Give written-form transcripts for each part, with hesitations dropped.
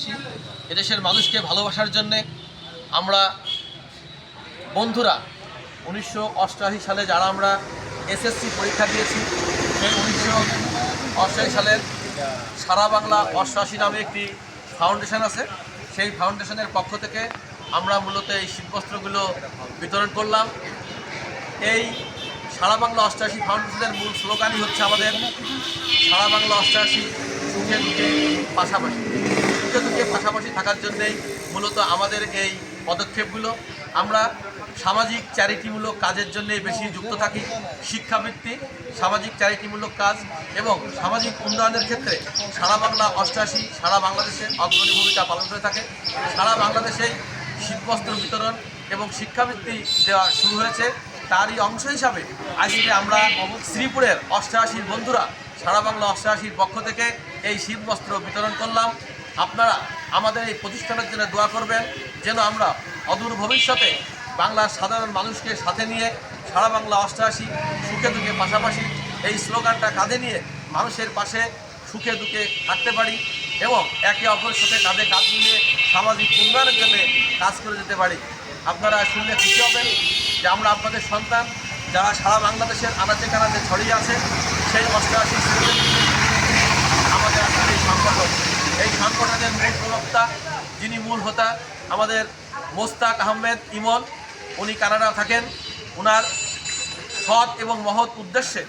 অষ্টআশি এদেশের মানুষকে ভালোবাসার জন্যে আমরা বন্ধুরা 1988 সালে যারা আমরা এসএসসি পরীক্ষা দিয়েছি সেই 1988 সালের সারা বাংলা অষ্টআশি নামে একটি ফাউন্ডেশন আছে। সেই ফাউন্ডেশনের পক্ষ থেকে আমরা মূলত এই শীতবস্ত্রগুলো বিতরণ করলাম। এই সারা বাংলা অষ্টআশি ফাউন্ডেশনের মূল স্লোগানই হচ্ছে আমাদের সারা বাংলা অষ্টআশি সুখে দুঃখে পাশাপাশি। সুখে দুঃখে পাশাপাশি থাকার জন্যেই মূলত আমাদের এই পদক্ষেপগুলো। আমরা সামাজিক চ্যারিটিমূলক কাজের জন্যই বেশি যুক্ত থাকি। শিক্ষাবৃত্তি, সামাজিক চ্যারিটিমূলক কাজ এবং সামাজিক উন্নয়নের ক্ষেত্রে সারা বাংলা অষ্টআশি সারা বাংলাদেশে অগ্রণী ভূমিকা পালন করে থাকে। সারা বাংলাদেশেই শীতবস্ত্র বিতরণ এবং শিক্ষাবৃত্তি দেওয়া শুরু হয়েছে। তারই অংশ হিসাবে আজকে আমরা শ্রীপুরের অষ্টআশির বন্ধুরা সারা বাংলা অষ্টআশির পক্ষ থেকে এই শীতবস্ত্র বিতরণ করলাম। আপনারা আমাদের এই প্রতিষ্ঠানের জন্য দোয়া করবেন যেন আমরা অদূর ভবিষ্যতে বাংলার সাধারণ মানুষকে সাথে নিয়ে সারা বাংলা অষ্টআশি সুখে দুঃখে পাশাপাশি এই স্লোগানটা কাঁধে নিয়ে মানুষের পাশে সুখে দুঃখে থাকতে পারি এবং একে অপরের সাথে কাঁধে কাঁধ মিলিয়ে সামাজিক উন্নয়নের জন্য কাজ করে যেতে পারি। আপনারা শুনলে খুশি হবেন যে আমরা আপনাদের সন্তান যারা সারা বাংলাদেশের আনাচে কানাচে ছড়িয়ে আছে সেই অষ্টআশি আমাদের আসলে এই সংগঠন। এই সংগঠনের মূল প্রবক্তা যিনি মূল হোতা আমাদের মোস্তাক আহমেদ ইমন, উনি কানাডা থাকেন। ওনার সৎ এবং মহৎ উদ্দেশ্যে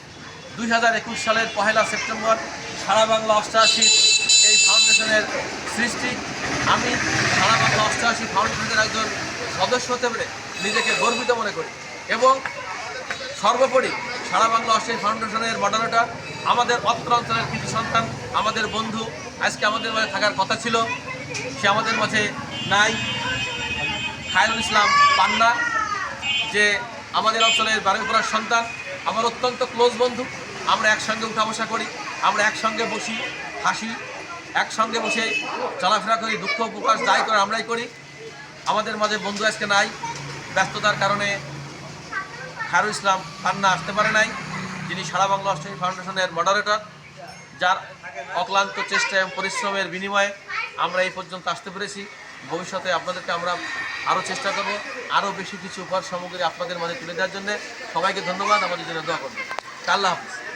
2021 সালের 1 সেপ্টেম্বর সারা বাংলা অষ্টআশি এই ফাউন্ডেশনের সৃষ্টি। আমি সারা বাংলা অষ্টআশি ফাউন্ডেশনের একজন সদস্য হতে পেরে নিজেকে গর্বিত মনে করি এবং সর্বোপরি সারা বাংলা অষ্টআশি ফাউন্ডেশনের মডারেটর আমাদের অত্র অঞ্চলের কৃতি সন্তান, আমাদের বন্ধু, আজকে আমাদের মাঝে থাকার কথা ছিল, সে আমাদের মাঝে নাই, খায়রুল ইসলাম পান্না, যে আমাদের অঞ্চলের বারুইপুরার সন্তান, আমার অত্যন্ত ক্লোজ বন্ধু। আমরা একসঙ্গে উঠা বসা করি, আমরা একসঙ্গে বসি, হাসি, একসঙ্গে বসে চলাফেরা করি, দুঃখ প্রকাশ যাই করে আমরাই করি। আমাদের মাঝে বন্ধু আজকে নাই, ব্যস্ততার কারণে খায়রুল ইসলাম পান্না আসতে পারে নাই, যিনি সারা বাংলা অষ্টআশি ফাউন্ডেশনের মডারেটর, যার অক্লান্ত চেষ্টা এবং পরিশ্রমের বিনিময়ে আমরা এই পর্যন্ত আসতে পেরেছি। ভবিষ্যতে আপনাদেরকে আমরা আরও চেষ্টা করব আরও বেশি কিছু উপহার সামগ্রী আপনাদের মাঝে তুলে দেওয়ার জন্য। সবাইকে ধন্যবাদ, আমাদের জন্য দোয়া করবেন। আল্লাহ হাফিজ।